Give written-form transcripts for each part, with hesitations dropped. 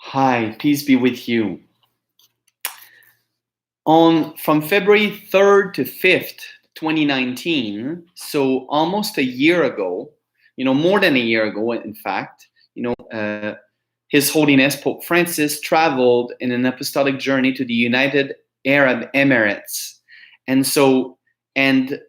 Hi, peace be with you. From February 3rd to 5th, 2019, so almost a year ago, more than a year ago, in fact, His Holiness Pope Francis traveled in an apostolic journey to the United Arab Emirates. And so, and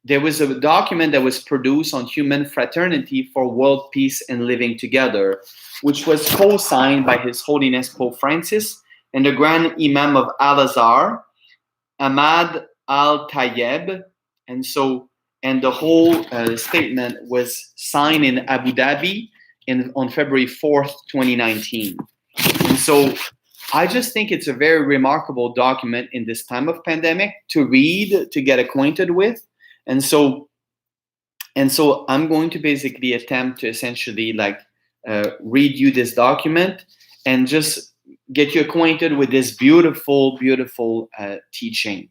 there was a document that was produced on human fraternity for world peace and living together, which was co-signed by His Holiness Pope Francis and the Grand Imam of Al-Azhar, Ahmad Al-Tayeb. And the whole statement was signed in Abu Dhabi on February 4th, 2019. And so I just think it's a very remarkable document in this time of pandemic to read, to get acquainted with. And so I'm going to basically attempt to essentially read you this document and just get you acquainted with this beautiful, beautiful teaching.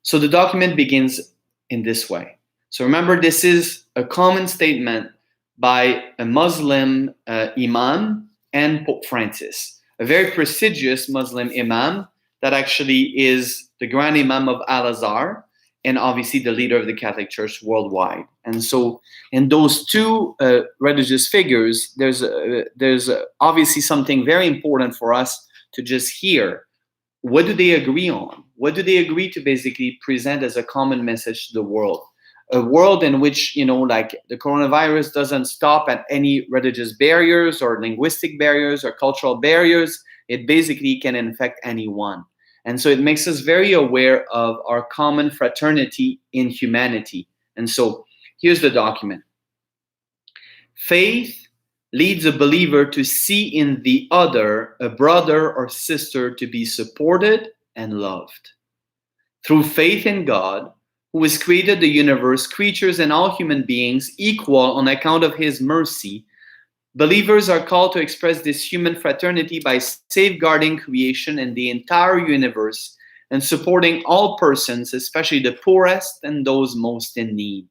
So the document begins in this way. So remember, this is a common statement by a Muslim imam and Pope Francis, a very prestigious Muslim imam that actually is the Grand Imam of Al-Azhar and obviously the leader of the Catholic Church worldwide. And so in those two religious figures, there's obviously something very important for us to just hear. What do they agree on? What do they agree to basically present as a common message to the world? A world in which, the coronavirus doesn't stop at any religious barriers or linguistic barriers or cultural barriers. It basically can infect anyone. And so it makes us very aware of our common fraternity in humanity. And so here's the document. Faith leads a believer to see in the other a brother or sister to be supported and loved. Through faith in God, who has created the universe, creatures, and all human beings equal on account of His mercy, believers are called to express this human fraternity by safeguarding creation and the entire universe and supporting all persons, especially the poorest and those most in need.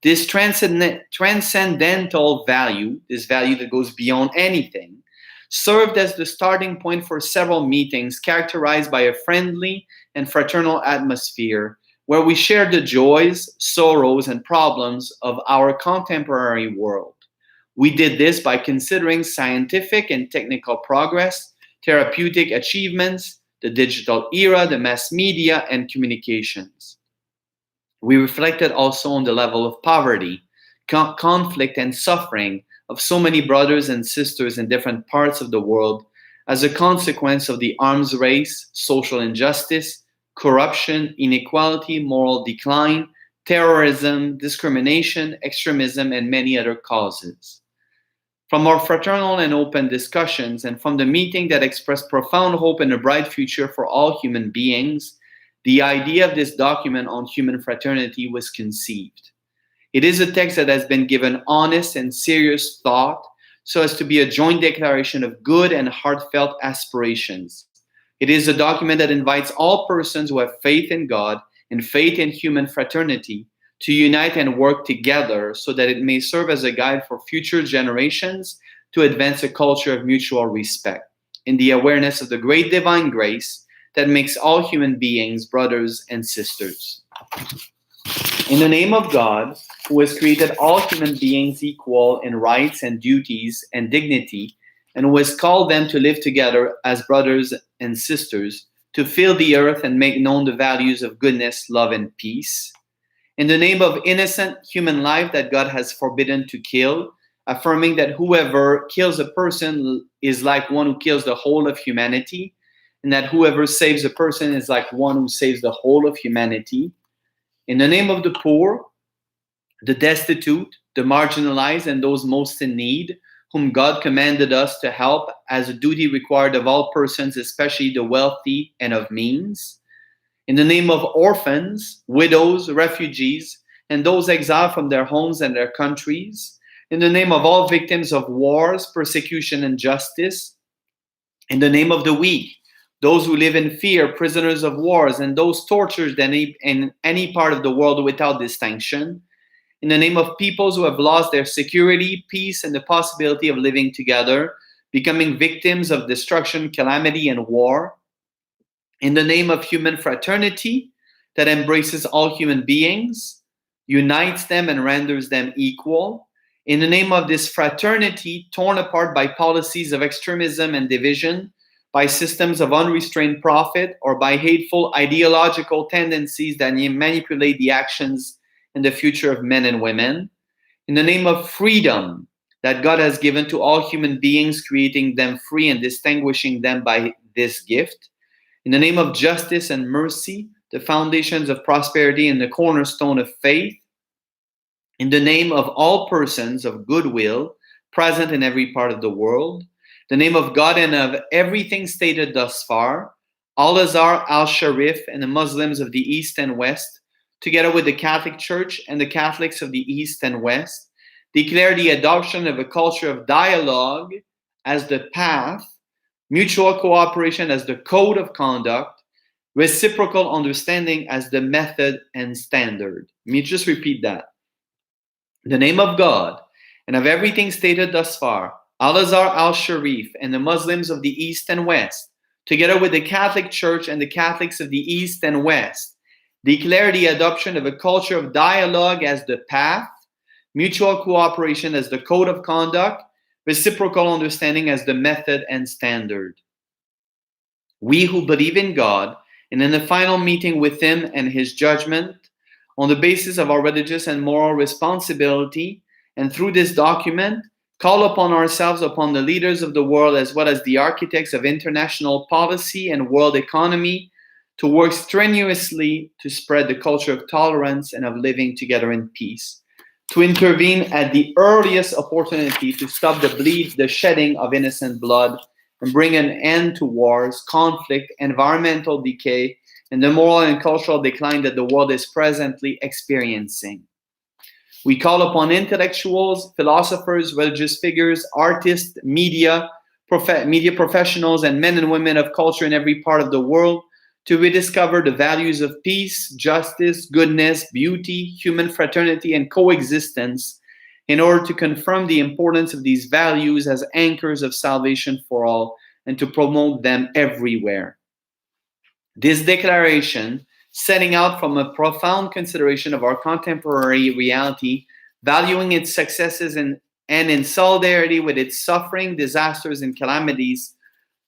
This transcendental value, this value that goes beyond anything, served as the starting point for several meetings characterized by a friendly and fraternal atmosphere where we share the joys, sorrows, and problems of our contemporary world. We did this by considering scientific and technical progress, therapeutic achievements, the digital era, the mass media, and communications. We reflected also on the level of poverty, conflict, and suffering of so many brothers and sisters in different parts of the world as a consequence of the arms race, social injustice, corruption, inequality, moral decline, terrorism, discrimination, extremism, and many other causes. From our fraternal and open discussions and from the meeting that expressed profound hope in a bright future for all human beings, the idea of this document on human fraternity was conceived. It is a text that has been given honest and serious thought so as to be a joint declaration of good and heartfelt aspirations. It is a document that invites all persons who have faith in God and faith in human fraternity to unite and work together so that it may serve as a guide for future generations to advance a culture of mutual respect in the awareness of the great divine grace that makes all human beings brothers and sisters. In the name of God, who has created all human beings equal in rights and duties and dignity, and who has called them to live together as brothers and sisters, to fill the earth and make known the values of goodness, love, and peace. In the name of innocent human life that God has forbidden to kill, affirming that whoever kills a person is like one who kills the whole of humanity, and that whoever saves a person is like one who saves the whole of humanity. In the name of the poor, the destitute, the marginalized, and those most in need, whom God commanded us to help as a duty required of all persons, especially the wealthy and of means. In the name of orphans, widows, refugees, and those exiled from their homes and their countries. In the name of all victims of wars, persecution, and justice. In the name of the weak, those who live in fear, prisoners of wars, and those tortured in any part of the world without distinction. In the name of peoples who have lost their security, peace, and the possibility of living together, becoming victims of destruction, calamity, and war. In the name of human fraternity that embraces all human beings, unites them, and renders them equal. In the name of this fraternity, torn apart by policies of extremism and division, by systems of unrestrained profit, or by hateful ideological tendencies that manipulate the actions and the future of men and women. In the name of freedom that God has given to all human beings, creating them free and distinguishing them by this gift. In the name of justice and mercy, the foundations of prosperity and the cornerstone of faith. In the name of all persons of goodwill present in every part of the world. The name of God and of everything stated thus far, Al-Azhar, Al-Sharif, and the Muslims of the East and West, together with the Catholic Church and the Catholics of the East and West, declare the adoption of a culture of dialogue as the path, mutual cooperation as the code of conduct, reciprocal understanding as the method and standard. Let me just repeat that. In the name of God and of everything stated thus far, Al-Azhar, Al-Sharif, and the Muslims of the East and West, together with the Catholic Church and the Catholics of the East and West, declare the adoption of a culture of dialogue as the path, mutual cooperation as the code of conduct, reciprocal understanding as the method and standard. We who believe in God and in the final meeting with Him and His judgment, on the basis of our religious and moral responsibility, and through this document, call upon ourselves, upon the leaders of the world, as well as the architects of international policy and world economy, to work strenuously to spread the culture of tolerance and of living together in peace, to intervene at the earliest opportunity to stop the shedding of innocent blood, and bring an end to wars, conflict, environmental decay, and the moral and cultural decline that the world is presently experiencing. We call upon intellectuals, philosophers, religious figures, artists, media professionals, and men and women of culture in every part of the world to rediscover the values of peace, justice, goodness, beauty, human fraternity, and coexistence in order to confirm the importance of these values as anchors of salvation for all and to promote them everywhere. This declaration, setting out from a profound consideration of our contemporary reality, valuing its successes and in solidarity with its suffering, disasters, and calamities,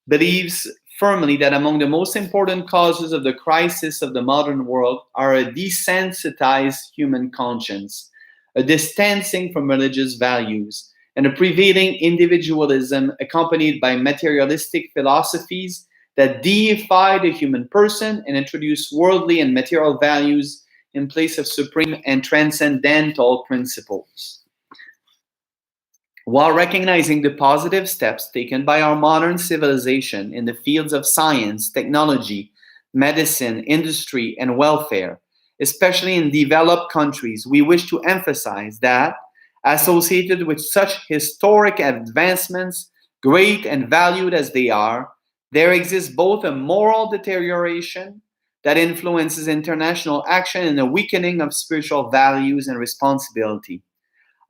believes firmly that among the most important causes of the crisis of the modern world are a desensitized human conscience, a distancing from religious values, and a prevailing individualism accompanied by materialistic philosophies that deify the human person and introduce worldly and material values in place of supreme and transcendental principles. While recognizing the positive steps taken by our modern civilization in the fields of science, technology, medicine, industry, and welfare, especially in developed countries, we wish to emphasize that, associated with such historic advancements, great and valued as they are, there exists both a moral deterioration that influences international action and a weakening of spiritual values and responsibility.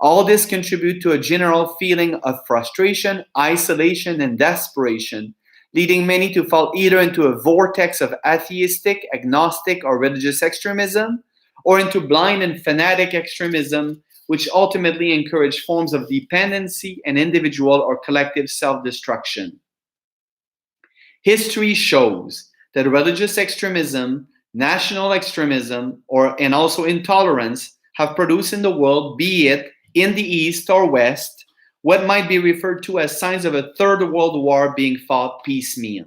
All this contributes to a general feeling of frustration, isolation, and desperation, leading many to fall either into a vortex of atheistic, agnostic, or religious extremism, or into blind and fanatic extremism, which ultimately encourage forms of dependency and individual or collective self-destruction. History shows that religious extremism, national extremism, and also intolerance have produced in the world, be it in the East or West, what might be referred to as signs of a third world war being fought piecemeal.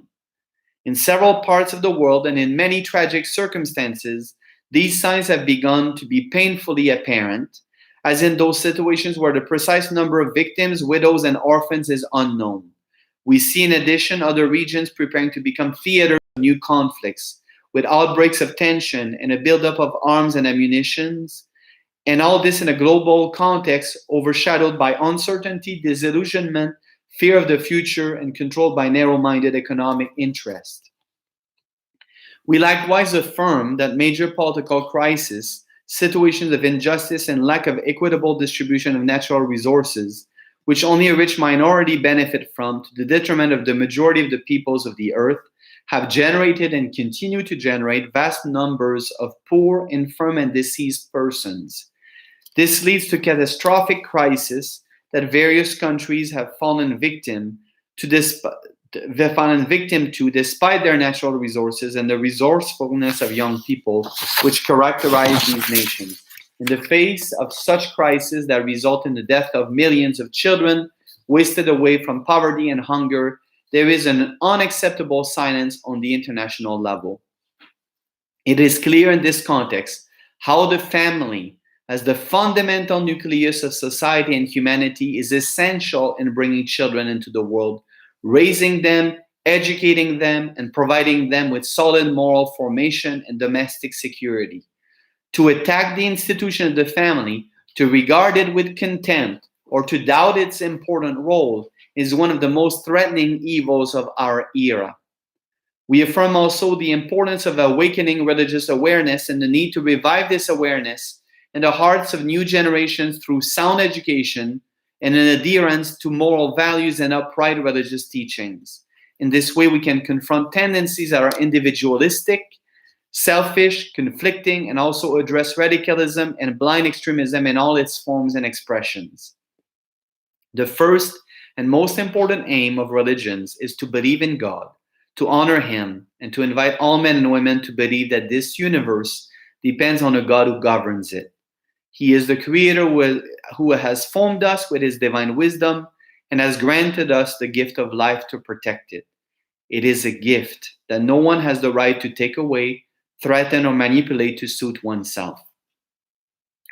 In several parts of the world and in many tragic circumstances, these signs have begun to be painfully apparent, as in those situations where the precise number of victims, widows, and orphans is unknown. We see in addition other regions preparing to become theaters of new conflicts, with outbreaks of tension and a buildup of arms and ammunitions, and all this in a global context overshadowed by uncertainty, disillusionment, fear of the future, and controlled by narrow-minded economic interest. We likewise affirm that major political crises, situations of injustice, and lack of equitable distribution of natural resources which only a rich minority benefit from, to the detriment of the majority of the peoples of the earth, have generated and continue to generate vast numbers of poor, infirm, and diseased persons. This leads to catastrophic crises that various countries have fallen victim to despite their natural resources and the resourcefulness of young people which characterize these nations. In the face of such crises that result in the death of millions of children wasted away from poverty and hunger, there is an unacceptable silence on the international level. It is clear in this context how the family, as the fundamental nucleus of society and humanity, is essential in bringing children into the world, raising them, educating them, and providing them with solid moral formation and domestic security. To attack the institution of the family, to regard it with contempt, or to doubt its important role is one of the most threatening evils of our era. We affirm also the importance of awakening religious awareness and the need to revive this awareness in the hearts of new generations through sound education and an adherence to moral values and upright religious teachings. In this way, we can confront tendencies that are individualistic, selfish, conflicting, and also address radicalism and blind extremism in all its forms and expressions. The first and most important aim of religions is to believe in God, to honor Him, and to invite all men and women to believe that this universe depends on a God who governs it. He is the Creator who has formed us with His divine wisdom and has granted us the gift of life to protect it. It is a gift that no one has the right to take away, threaten, or manipulate to suit oneself.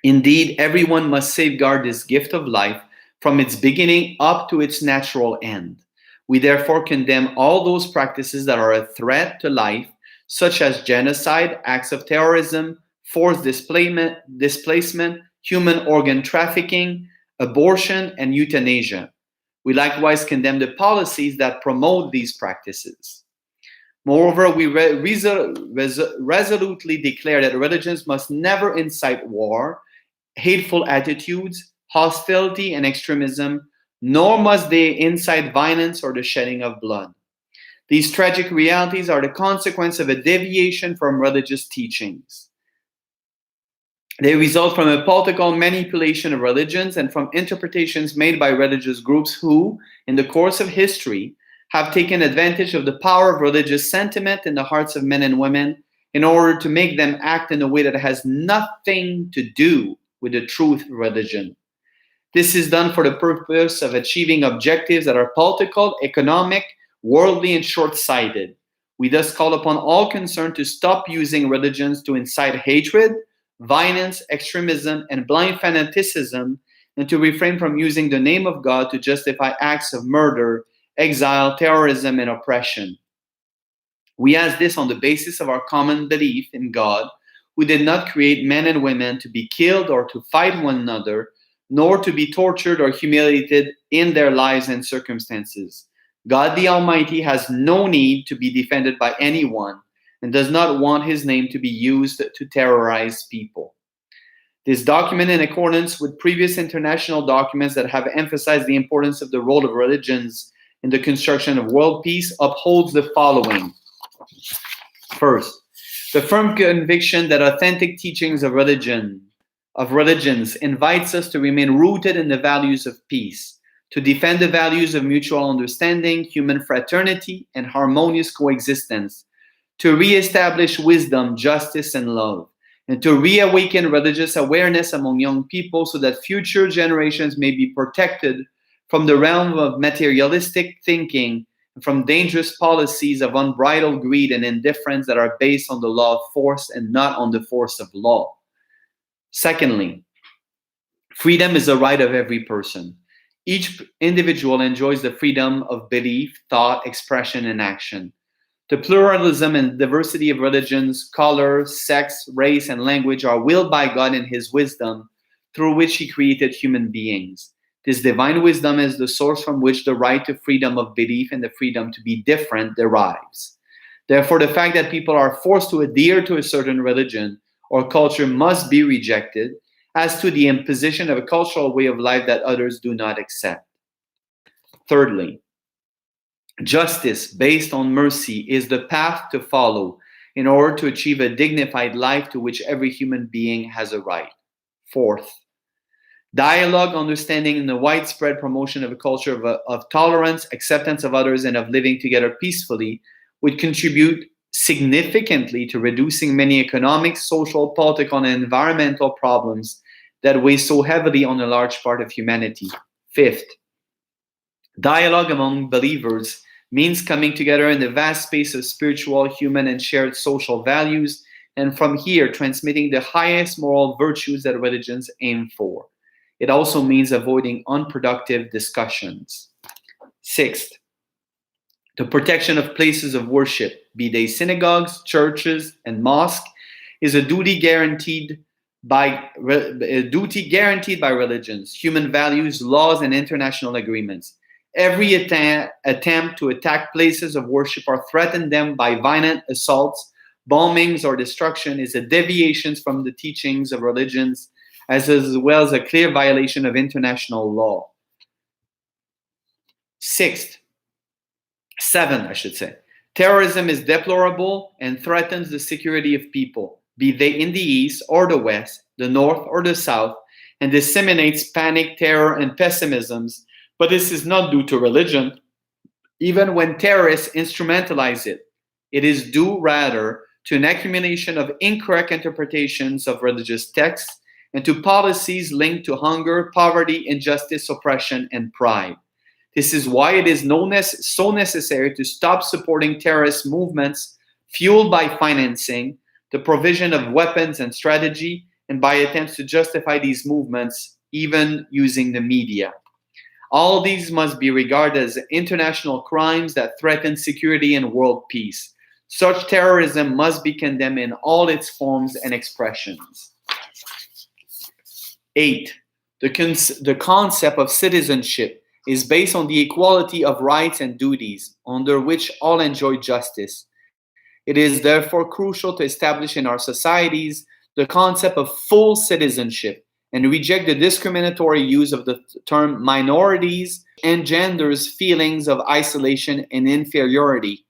Indeed, everyone must safeguard this gift of life from its beginning up to its natural end. We therefore condemn all those practices that are a threat to life, such as genocide, acts of terrorism, forced displacement, human organ trafficking, abortion, and euthanasia. We likewise condemn the policies that promote these practices. Moreover, we resolutely declare that religions must never incite war, hateful attitudes, hostility, and extremism, nor must they incite violence or the shedding of blood. These tragic realities are the consequence of a deviation from religious teachings. They result from a political manipulation of religions and from interpretations made by religious groups who, in the course of history, have taken advantage of the power of religious sentiment in the hearts of men and women in order to make them act in a way that has nothing to do with the truth of religion. This is done for the purpose of achieving objectives that are political, economic, worldly, and short-sighted. We thus call upon all concerned to stop using religions to incite hatred, violence, extremism, and blind fanaticism, and to refrain from using the name of God to justify acts of murder, exile, terrorism, and oppression. We ask this on the basis of our common belief in God, who did not create men and women to be killed or to fight one another, nor to be tortured or humiliated in their lives and circumstances. God the Almighty has no need to be defended by anyone and does not want His name to be used to terrorize people. This document, in accordance with previous international documents that have emphasized the importance of the role of religions in the construction of world peace, upholds the following. First, the firm conviction that authentic teachings of religions invites us to remain rooted in the values of peace, to defend the values of mutual understanding, human fraternity, and harmonious coexistence, to reestablish wisdom, justice, and love, and to reawaken religious awareness among young people so that future generations may be protected from the realm of materialistic thinking and from dangerous policies of unbridled greed and indifference that are based on the law of force and not on the force of law. Secondly, freedom is a right of every person. Each individual enjoys the freedom of belief, thought, expression, and action. The pluralism and diversity of religions, color, sex, race, and language are willed by God in His wisdom, through which He created human beings. This divine wisdom is the source from which the right to freedom of belief and the freedom to be different derives. Therefore, the fact that people are forced to adhere to a certain religion or culture must be rejected, as to the imposition of a cultural way of life that others do not accept. Thirdly, justice based on mercy is the path to follow in order to achieve a dignified life to which every human being has a right. Fourth, dialogue, understanding, and the widespread promotion of a culture of tolerance, acceptance of others, and of living together peacefully would contribute significantly to reducing many economic, social, political, and environmental problems that weigh so heavily on a large part of humanity. Fifth, dialogue among believers means coming together in the vast space of spiritual, human, and shared social values, and from here transmitting the highest moral virtues that religions aim for. It also means avoiding unproductive discussions. Sixth, the protection of places of worship, be they synagogues, churches, and mosques, is a duty guaranteed by religions, human values, laws, and international agreements. Every attempt to attack places of worship or threaten them by violent assaults, bombings, or destruction is a deviation from the teachings of religions, as well as a clear violation of international law. Seven, terrorism is deplorable and threatens the security of people, be they in the East or the West, the North or the South, and disseminates panic, terror, and pessimisms. But this is not due to religion, even when terrorists instrumentalize it. It is due rather to an accumulation of incorrect interpretations of religious texts and to policies linked to hunger, poverty, injustice, oppression, and pride. This is why it is so necessary to stop supporting terrorist movements fueled by financing, the provision of weapons and strategy, and by attempts to justify these movements, even using the media. All these must be regarded as international crimes that threaten security and world peace. Such terrorism must be condemned in all its forms and expressions. 8. The concept of citizenship is based on the equality of rights and duties, under which all enjoy justice. It is therefore crucial to establish in our societies the concept of full citizenship and reject the discriminatory use of the term minorities and engenders feelings of isolation and inferiority.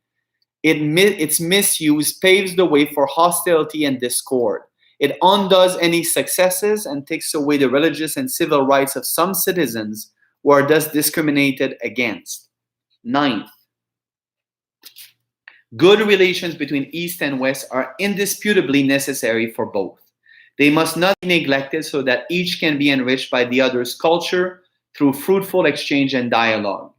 Its misuse paves the way for hostility and discord. It undoes any successes and takes away the religious and civil rights of some citizens who are thus discriminated against. 9th, good relations between East and West are indisputably necessary for both. They must not be neglected so that each can be enriched by the other's culture through fruitful exchange and dialogue.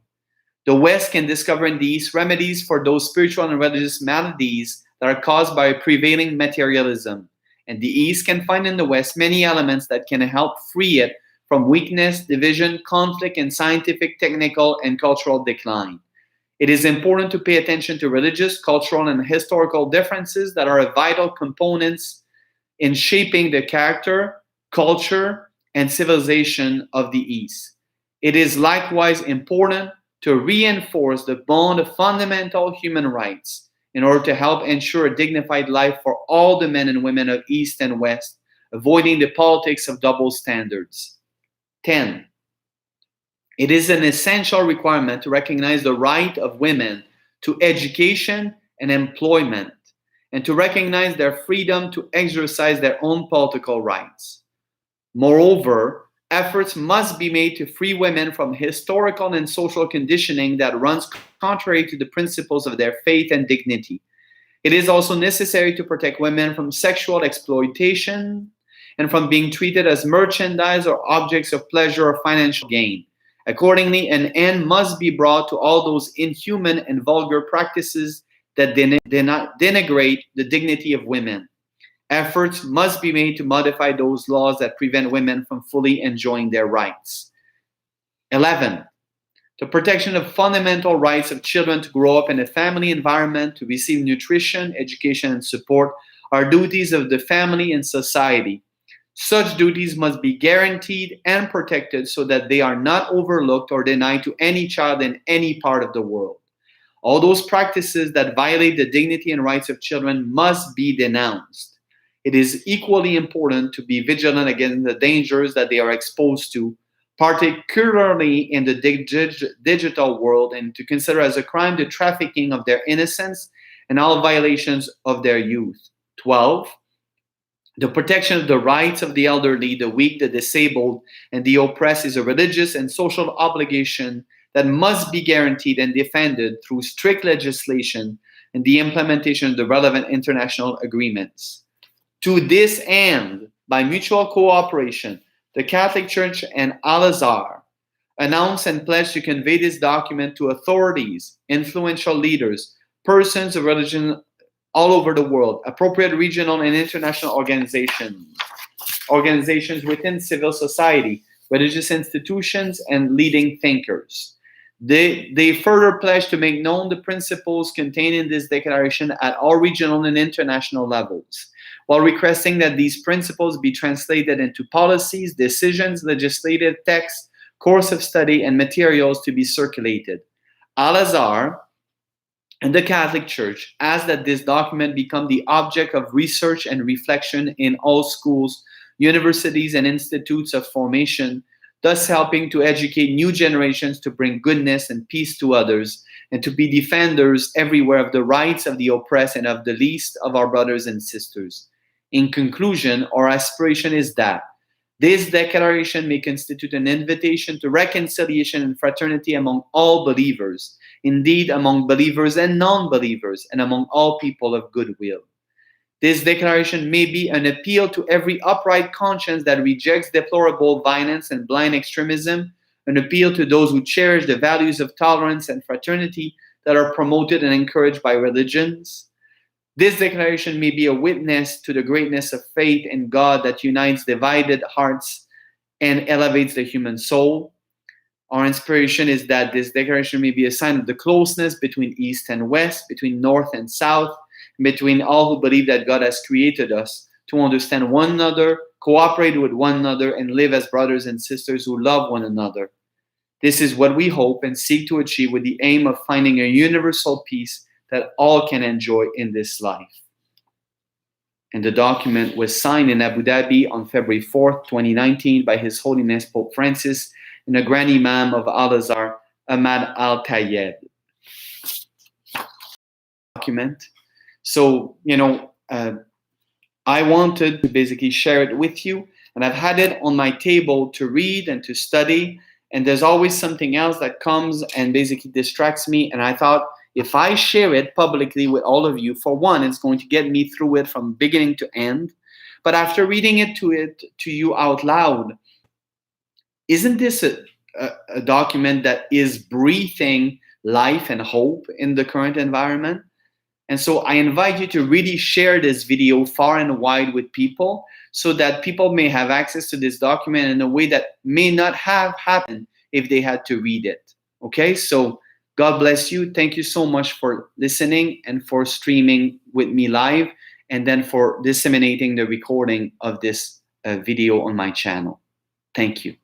The West can discover in the East remedies for those spiritual and religious maladies that are caused by prevailing materialism, and the East can find in the West many elements that can help free it from weakness, division, conflict, and scientific, technical, and cultural decline. It is important to pay attention to religious, cultural, and historical differences that are vital components in shaping the character, culture, and civilization of the East. It is likewise important to reinforce the bond of fundamental human rights in order to help ensure a dignified life for all the men and women of East and West, avoiding the politics of double standards. 10. It is an essential requirement to recognize the right of women to education and employment, and to recognize their freedom to exercise their own political rights. Moreover, efforts must be made to free women from historical and social conditioning that runs contrary to the principles of their faith and dignity. It is also necessary to protect women from sexual exploitation and from being treated as merchandise or objects of pleasure or financial gain. Accordingly, an end must be brought to all those inhuman and vulgar practices that denigrate the dignity of women. Efforts must be made to modify those laws that prevent women from fully enjoying their rights. 11. The protection of fundamental rights of children to grow up in a family environment, to receive nutrition, education, and support are duties of the family and society. Such duties must be guaranteed and protected so that they are not overlooked or denied to any child in any part of the world. All those practices that violate the dignity and rights of children must be denounced. It is equally important to be vigilant against the dangers that they are exposed to, particularly in the digital world, and to consider as a crime the trafficking of their innocence and all violations of their youth. 12. The protection of the rights of the elderly, the weak, the disabled, and the oppressed is a religious and social obligation that must be guaranteed and defended through strict legislation and the implementation of the relevant international agreements. To this end, by mutual cooperation, the Catholic Church and Al-Azhar announced and pledged to convey this document to authorities, influential leaders, persons of religion all over the world, appropriate regional and international organizations within civil society, religious institutions, and leading thinkers. They further pledge to make known the principles contained in this declaration at all regional and international levels, while requesting that these principles be translated into policies, decisions, legislative texts, course of study, and materials to be circulated. Al-Azhar and the Catholic Church ask that this document become the object of research and reflection in all schools, universities, and institutes of formation, thus helping to educate new generations to bring goodness and peace to others, and to be defenders everywhere of the rights of the oppressed and of the least of our brothers and sisters. In conclusion, our aspiration is that this declaration may constitute an invitation to reconciliation and fraternity among all believers, indeed among believers and non-believers, and among all people of goodwill. This declaration may be an appeal to every upright conscience that rejects deplorable violence and blind extremism, an appeal to those who cherish the values of tolerance and fraternity that are promoted and encouraged by religions. This declaration may be a witness to the greatness of faith in God that unites divided hearts and elevates the human soul. Our inspiration is that this declaration may be a sign of the closeness between East and West, between North and South, between all who believe that God has created us to understand one another, cooperate with one another, and live as brothers and sisters who love one another. This is what we hope and seek to achieve with the aim of finding a universal peace that all can enjoy in this life. And the document was signed in Abu Dhabi on February 4th, 2019 by His Holiness Pope Francis and the Grand Imam of Al-Azhar, Ahmad Al-Tayeb. Document. So, I wanted to basically share it with you, and I've had it on my table to read and to study, and there's always something else that comes and basically distracts me, and I thought, if I share it publicly with all of you, for one, it's going to get me through it from beginning to end. But after reading it to you out loud, isn't this a document that is breathing life and hope in the current environment? And so I invite you to really share this video far and wide with people so that people may have access to this document in a way that may not have happened if they had to read it. Okay, so God bless you. Thank you so much for listening and for streaming with me live, and then for disseminating the recording of this video on my channel. Thank you.